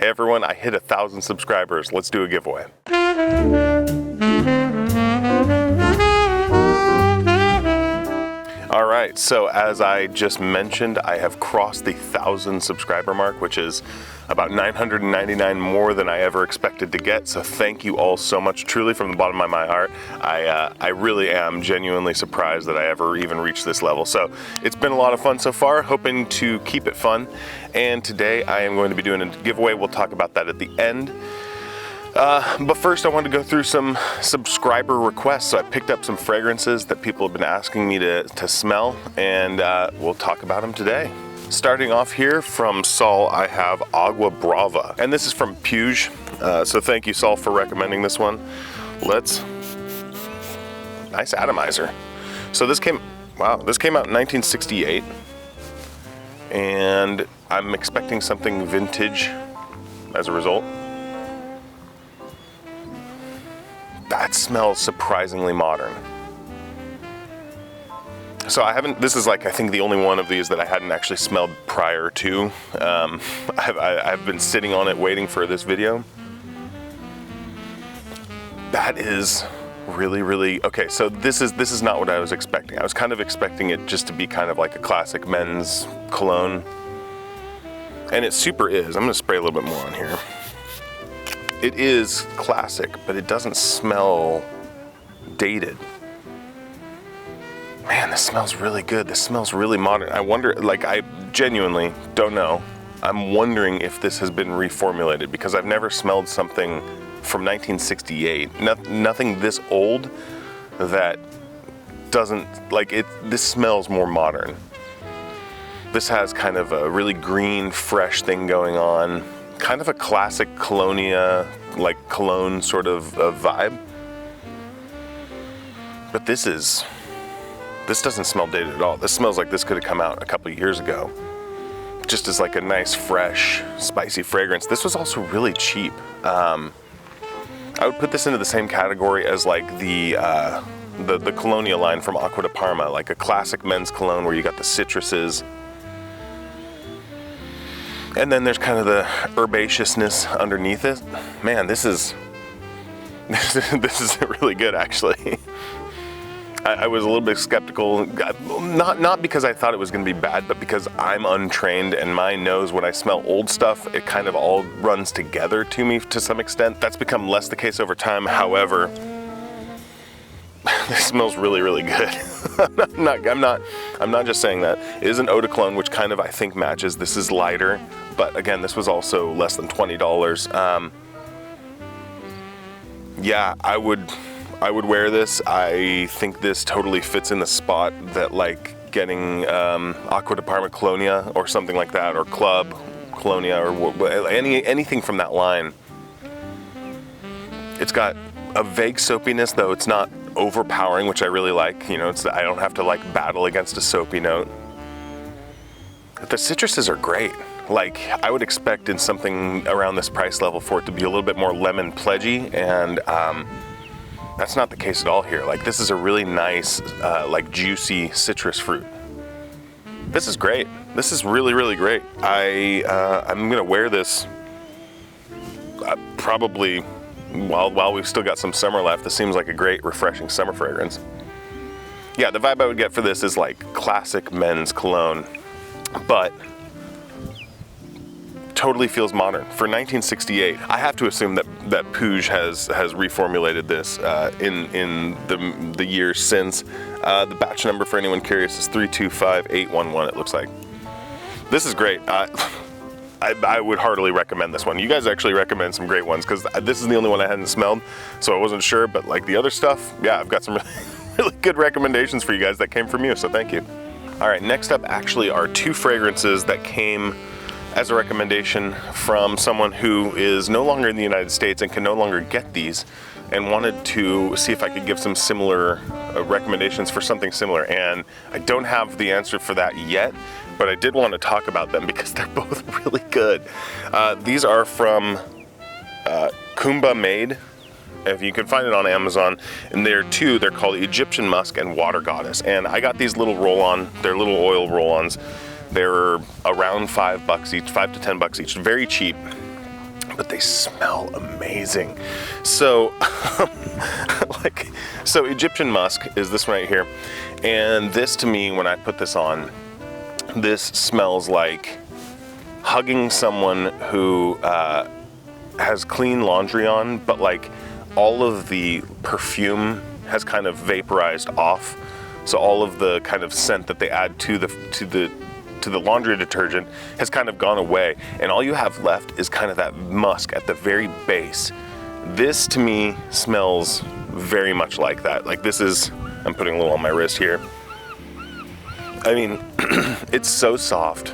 Hey everyone, I hit 1,000 subscribers. Let's do a giveaway. All right, so as I just mentioned, I have crossed the 1,000 subscriber mark, which is about 999 more than I ever expected to get. So thank you all so much, truly from the bottom of my heart. I really am genuinely surprised that I ever even reached this level. So it's been a lot of fun so far, hoping to keep it fun. And today I am going to be doing a giveaway. We'll talk about that at the end. But first I wanted to go through some subscriber requests. So I picked up some fragrances that people have been asking me to smell, and we'll talk about them today. Starting off here from Saul, I have Agua Brava, and this is from Puge. So thank you, Saul, for recommending this one. Nice atomizer. So this came out in 1968, and I'm expecting something vintage as a result. That smells surprisingly modern. So this is like, I think the only one of these that I hadn't actually smelled prior to. I've been sitting on it waiting for this video. That is really, really, okay, so this is not what I was expecting. I was kind of expecting it just to be kind of like a classic men's cologne. And it super is. I'm gonna spray a little bit more on here. It is classic, but it doesn't smell dated. Man, this smells really good. This smells really modern. I wonder, like, I genuinely don't know. I'm wondering if this has been reformulated, because I've never smelled something from 1968. Nothing this old that doesn't, like, this smells more modern. This has kind of a really green, fresh thing going on. Kind of a classic colonia, like cologne sort of vibe. But this doesn't smell dated at all. This smells like this could have come out a couple of years ago. Just as like a nice, fresh, spicy fragrance. This was also really cheap. I would put this into the same category as like the Colonia line from Acqua di Parma, like a classic men's cologne where you got the citruses. And then there's kind of the herbaceousness underneath it. Man, this is really good, actually. I was a little bit skeptical, not because I thought it was going to be bad, but because I'm untrained and my nose, when I smell old stuff, it kind of all runs together to me to some extent. That's become less the case over time. However, this smells really, really good. I'm not just saying that. It is an eau de cologne, which kind of, I think, matches. This is lighter, but again, this was also less than $20. Yeah, I would wear this. I think this totally fits in the spot that, like, getting Acqua di Parma Colonia or something like that, or Club Colonia, or anything from that line. It's got a vague soapiness, though it's not overpowering, which I really like. You know, I don't have to like battle against a soapy note. But the citruses are great. Like, I would expect in something around this price level for it to be a little bit more lemon pledgy, and that's not the case at all here. Like, this is a really nice, like, juicy citrus fruit. This is great. This is really, really great. I'm gonna wear this probably while we've still got some summer left. This seems like a great, refreshing summer fragrance. Yeah, the vibe I would get for this is like classic men's cologne, but totally feels modern. For 1968, I have to assume that Puge has reformulated this in the years since. The batch number, for anyone curious, is 325811, it looks like. This is great. I would heartily recommend this one. You guys actually recommend some great ones, because this is the only one I hadn't smelled, so I wasn't sure, but like the other stuff, yeah, I've got some really good recommendations for you guys that came from you, so thank you. All right, next up actually are two fragrances that came as a recommendation from someone who is no longer in the United States and can no longer get these, and wanted to see if I could give some similar recommendations for something similar. And I don't have the answer for that yet, but I did want to talk about them because they're both really good. These are from Kumba Made. If you can find it on Amazon, and they're called Egyptian Musk and Water Goddess. And I got these little roll-on, they're little oil roll-ons. They're around $5 each, $5 to $10 each, very cheap. but they smell amazing. So, so Egyptian musk is this one right here. And this to me, when I put this on, this smells like hugging someone who has clean laundry on, but like all of the perfume has kind of vaporized off. So all of the kind of scent that they add to the laundry detergent has kind of gone away, and all you have left is kind of that musk at the very base. This to me smells very much like that. Like this is, I'm putting a little on my wrist here. I mean, it's so soft.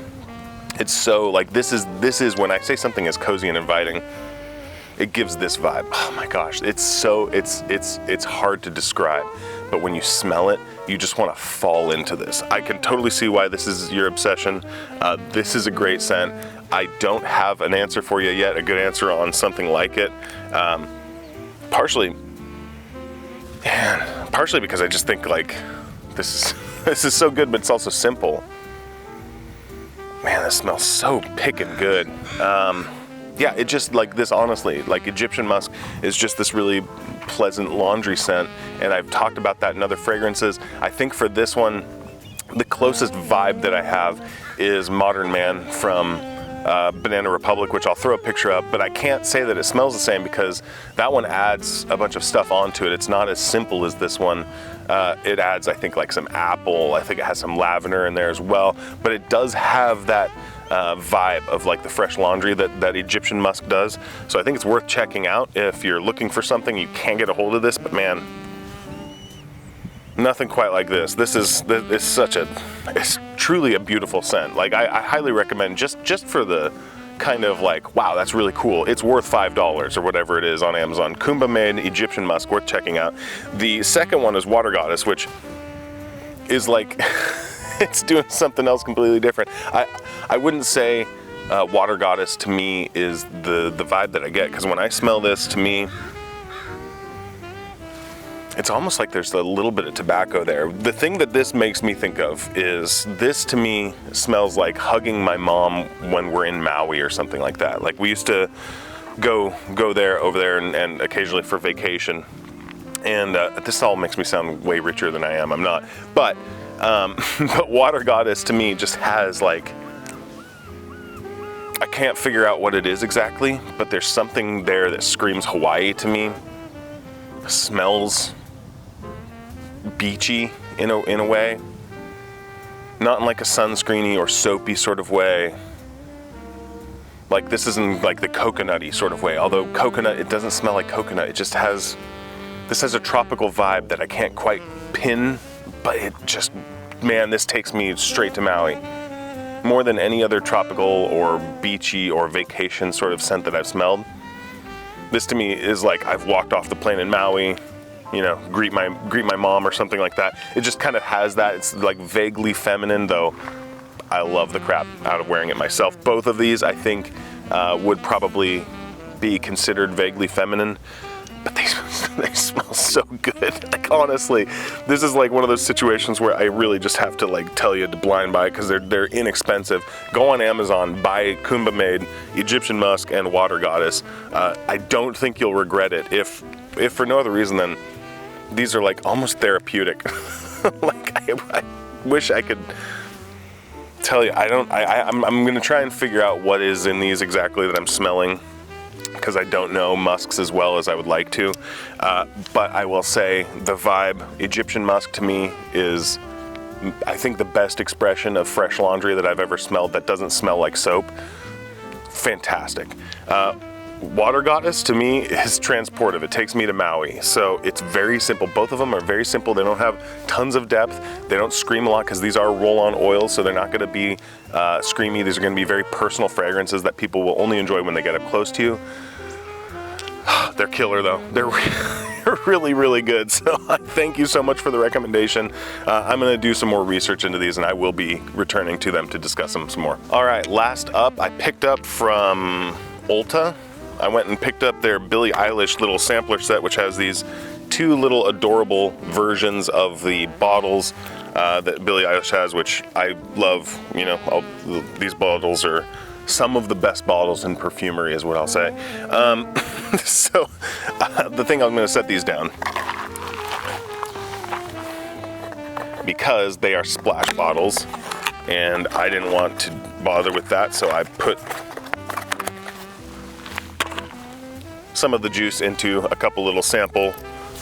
It's so like, this is when I say something is cozy and inviting, it gives this vibe. Oh my gosh, it's hard to describe, but when you smell it, you just want to fall into this. I can totally see why this is your obsession. This is a great scent. I don't have an answer for you yet, a good answer on something like it. Partially because I just think like, this is so good, but it's also simple. Man, this smells so pickin' good. Yeah, it just like this, honestly, like Egyptian musk is just this really pleasant laundry scent, and I've talked about that in other fragrances. I think for this one, the closest vibe that I have is Modern Man from Banana Republic, which I'll throw a picture up, but I can't say that it smells the same because that one adds a bunch of stuff onto it. It's not as simple as this one. It adds, I think, like some apple. I think it has some lavender in there as well, but it does have that vibe of like the fresh laundry that Egyptian musk does. So I think it's worth checking out if you're looking for something. You can't get a hold of this, but man, nothing quite like this. This is it's truly a beautiful scent. Like I highly recommend, just for the kind of like, wow, that's really cool. It's worth $5 or whatever it is on Amazon. Kumba made Egyptian musk, worth checking out. The second one is Water Goddess, which is like it's doing something else completely different. I wouldn't say Water Goddess to me is the vibe that I get, because when I smell this, to me, it's almost like there's a little bit of tobacco there. The thing that this makes me think of is this to me smells like hugging my mom when we're in Maui or something like that. Like we used to go over there and occasionally for vacation. And this all makes me sound way richer than I am. I'm not. But Water Goddess to me just has like, I can't figure out what it is exactly, but there's something there that screams Hawaii to me. Smells beachy in a way, not in like a sunscreeny or soapy sort of way. Like this isn't like the coconutty sort of way, although coconut, it doesn't smell like coconut. It just has, this has a tropical vibe that I can't quite pin, but it just, man, this takes me straight to Maui. More than any other tropical or beachy or vacation sort of scent that I've smelled. This to me is like I've walked off the plane in Maui, you know, greet my mom or something like that. It just kind of has that. It's like vaguely feminine, though I love the crap out of wearing it myself. Both of these I think would probably be considered vaguely feminine, but they smell so good. Like honestly, this is like one of those situations where I really just have to like tell you to blind buy it because they're inexpensive. Go on Amazon, buy Kumba made Egyptian musk and Water Goddess. I don't think you'll regret it. If for no other reason than these are like almost therapeutic. Like I wish I could tell you. I'm gonna try and figure out what is in these exactly that I'm smelling, because I don't know musks as well as I would like to, but I will say the vibe, Egyptian musk to me is, I think, the best expression of fresh laundry that I've ever smelled that doesn't smell like soap. Fantastic. Water Goddess to me is transportive. It takes me to Maui. So it's very simple. Both of them are very simple. They don't have tons of depth. They don't scream a lot because these are roll-on oils, so they're not going to be screamy. These are going to be very personal fragrances that people will only enjoy when they get up close to you. They're killer though. They're really, really good. So thank you so much for the recommendation. I'm gonna do some more research into these and I will be returning to them to discuss them some more. All right, last up, I picked up from Ulta. I went and picked up their Billie Eilish little sampler set, which has these two little adorable versions of the bottles that Billie Eilish has, which I love. You know, these bottles are some of the best bottles in perfumery is what I'll say. So the thing, I'm going to set these down because they are splash bottles, and I didn't want to bother with that, so I put some of the juice into a couple little sample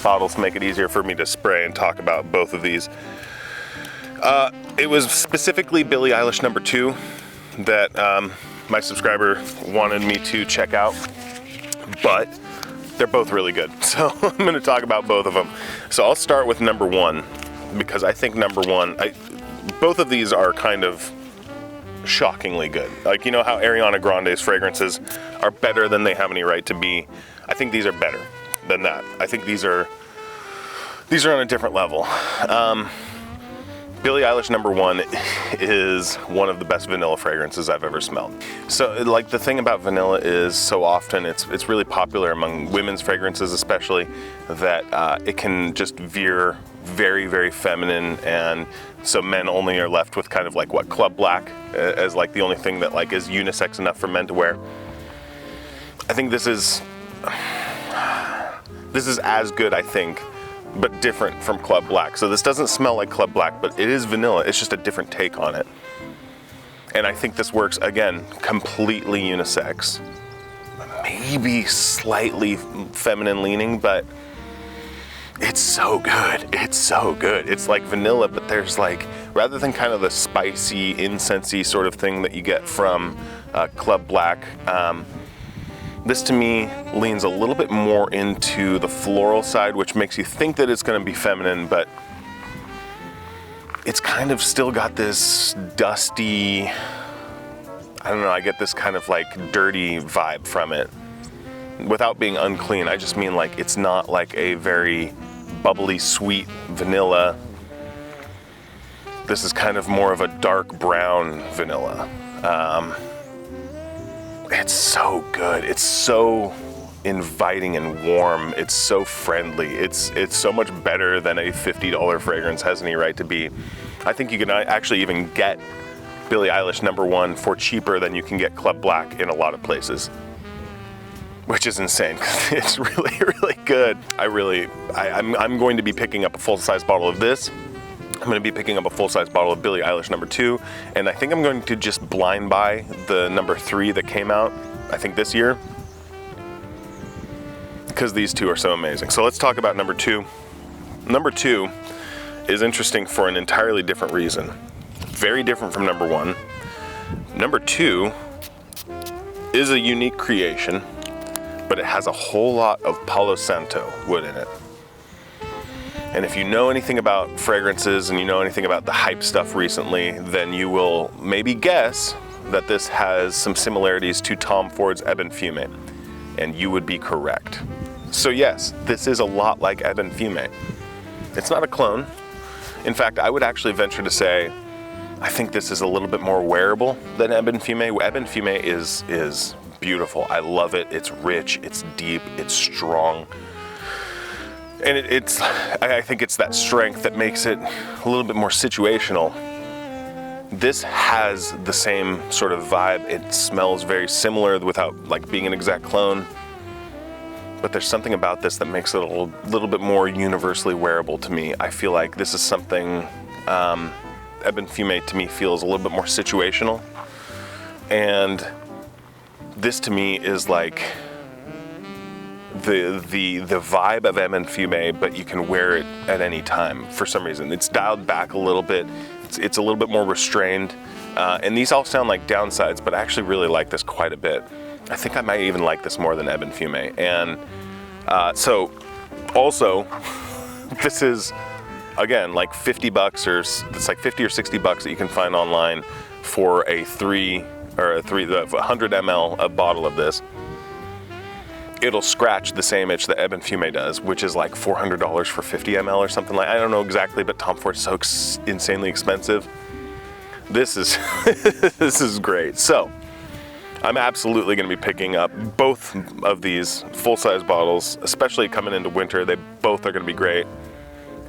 bottles to make it easier for me to spray and talk about both of these. It was specifically Billie Eilish number 2 that my subscriber wanted me to check out, but they're both really good. So I'm going to talk about both of them. So I'll start with number 1 because I think number 1, both of these are kind of shockingly good. Like, you know how Ariana Grande's fragrances are better than they have any right to be? I think these are better than that. I think these are on a different level. Billie Eilish number 1 is one of the best vanilla fragrances I've ever smelled. So like the thing about vanilla is so often it's really popular among women's fragrances especially, that it can just veer very, very feminine, and so men only are left with kind of like what, Club Black as like the only thing that like is unisex enough for men to wear. I think this is as good, I think, but different from Club Black. So this doesn't smell like Club Black, but it is vanilla. It's just a different take on it. And I think this works, again, completely unisex. Maybe slightly feminine leaning, but it's so good. It's so good. It's like vanilla, but there's like, rather than kind of the spicy, incensey sort of thing that you get from Club Black, this to me leans a little bit more into the floral side, which makes you think that it's going to be feminine, but it's kind of still got this dusty, I don't know, I get this kind of like dirty vibe from it. Without being unclean, I just mean like it's not like a very bubbly, sweet vanilla. This is kind of more of a dark brown vanilla. It's so good. It's so inviting and warm. It's so friendly. It's so much better than a $50 fragrance has any right to be. I think you can actually even get Billie Eilish number 1 for cheaper than you can get Club Black in a lot of places, which is insane because it's really, really good. I'm going to be picking up a full-size bottle of this. I'm going to be picking up a full-size bottle of Billie Eilish number 2, and I think I'm going to just blind buy the number 3 that came out, I think this year, because these two are so amazing. So let's talk about number 2. Number 2 is interesting for an entirely different reason. Very different from number 1. Number 2 is a unique creation, but it has a whole lot of Palo Santo wood in it. And if you know anything about fragrances and you know anything about the hype stuff recently, then you will maybe guess that this has some similarities to Tom Ford's Ebon Fume. And you would be correct. So yes, this is a lot like Ebon Fume. It's not a clone. In fact, I would actually venture to say, I think this is a little bit more wearable than Ebon Fume. Ebon Fume is beautiful. I love it. It's rich, it's deep, it's strong. And I think it's that strength that makes it a little bit more situational. This has the same sort of vibe. It smells very similar without like being an exact clone. But there's something about this that makes it a little bit more universally wearable to me. I feel like this is something, Ebon Fume to me feels a little bit more situational. And this to me is like the vibe of Ebon Fume, but you can wear it at any time for some reason. It's dialed back a little bit. It's a little bit more restrained. And these all sound like downsides, but I actually really like this quite a bit. I think I might even like this more than Ebon Fume. And so also, this is, again, like $50 or it's like 50 or 60 bucks that you can find online for a 100 ml bottle of this. It'll scratch the same itch that Ebon Fume does, which is like $400 for 50 ml or something like. I don't know exactly, but Tom Ford's so insanely expensive. This is this is great. So I'm absolutely going to be picking up both of these full-size bottles, especially coming into winter. They both are going to be great.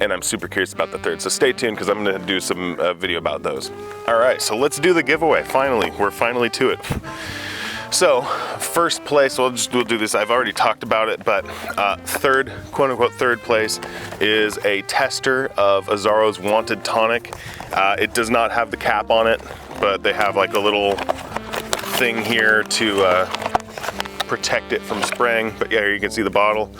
and I'm super curious about the third. So stay tuned, because I'm gonna do some video about those. All right, so let's do the giveaway. Finally, we're finally to it. So first place, we'll do this. I've already talked about it, but third, quote unquote, third place is a tester of Azzaro's Wanted Tonic. It does not have the cap on it, but they have like a little thing here to protect it from spraying. But yeah, here you can see the bottle.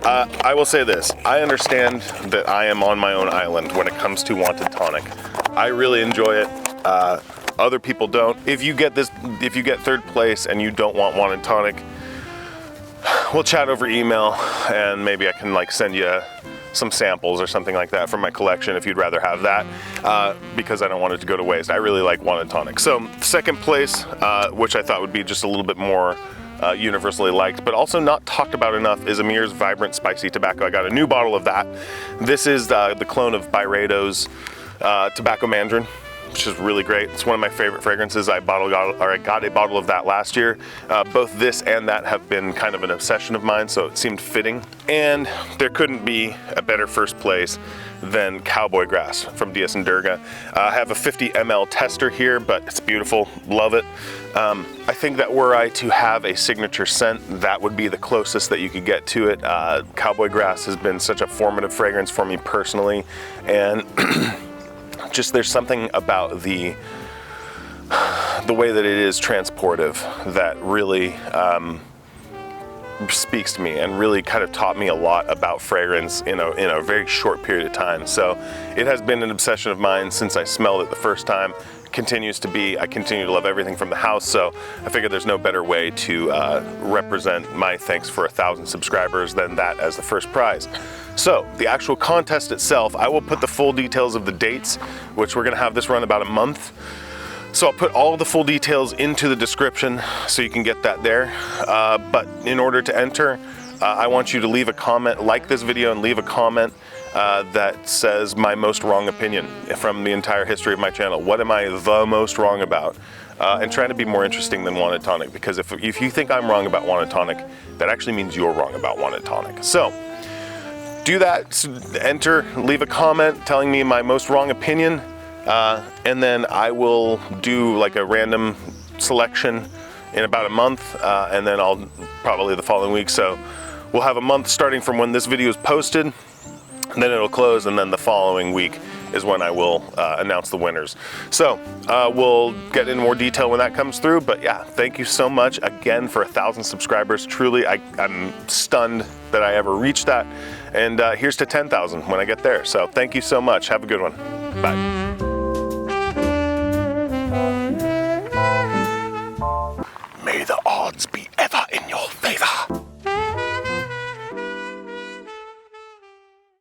I will say this, I understand that I am on my own island when it comes to Wanted Tonic. I really enjoy it. Other people don't. If you get third place and you don't want Wanted Tonic, we'll chat over email, and maybe I can like send you some samples or something like that from my collection if you'd rather have that, because I don't want it to go to waste. I really like Wanted Tonic. So second place, which I thought would be just a little bit more universally liked, but also not talked about enough, is Amir's Vibrant Spicy Tobacco. I got a new bottle of that. This is the clone of Byredo's Tobacco Mandarin, which is really great. It's one of my favorite fragrances. I got a bottle of that last year. Both this and that have been kind of an obsession of mine, so it seemed fitting. And there couldn't be a better first place than Cowboy Grass from DS&Durga. I have a 50 ml tester here, but it's beautiful, love it. I think that were I to have a signature scent, that would be the closest that you could get to it. Cowboy Grass has been such a formative fragrance for me personally, and just there's something about the way that it is transportive that really speaks to me, and really kind of taught me a lot about fragrance in a very short period of time. So it has been an obsession of mine since I smelled it the first time. Continues to be. I continue to love everything from the house, so I figured there's no better way to represent my thanks for 1,000 subscribers than that as the first prize. So the actual contest itself, I will put the full details of the dates, which we're gonna have this run about a month. So I'll put all of the full details into the description so you can get that there. But in order to enter, I want you to leave a comment, like this video, and leave a comment that says my most wrong opinion from the entire history of my channel. What am I the most wrong about? And trying to be more interesting than Wanted Tonic, because if you think I'm wrong about Wanted Tonic, that actually means you're wrong about Wanted Tonic. So do that, enter, leave a comment telling me my most wrong opinion, and then I will do like a random selection in about a month, and then I'll probably the following week. So we'll have a month starting from when this video is posted, and then it'll close, and then the following week is when I will announce the winners. So we'll get in more detail when that comes through, but yeah, thank you so much again for 1,000 subscribers. Truly, I'm stunned that I ever reached that, and here's to 10,000 when I get there. So thank you so much. Have a good one. Bye.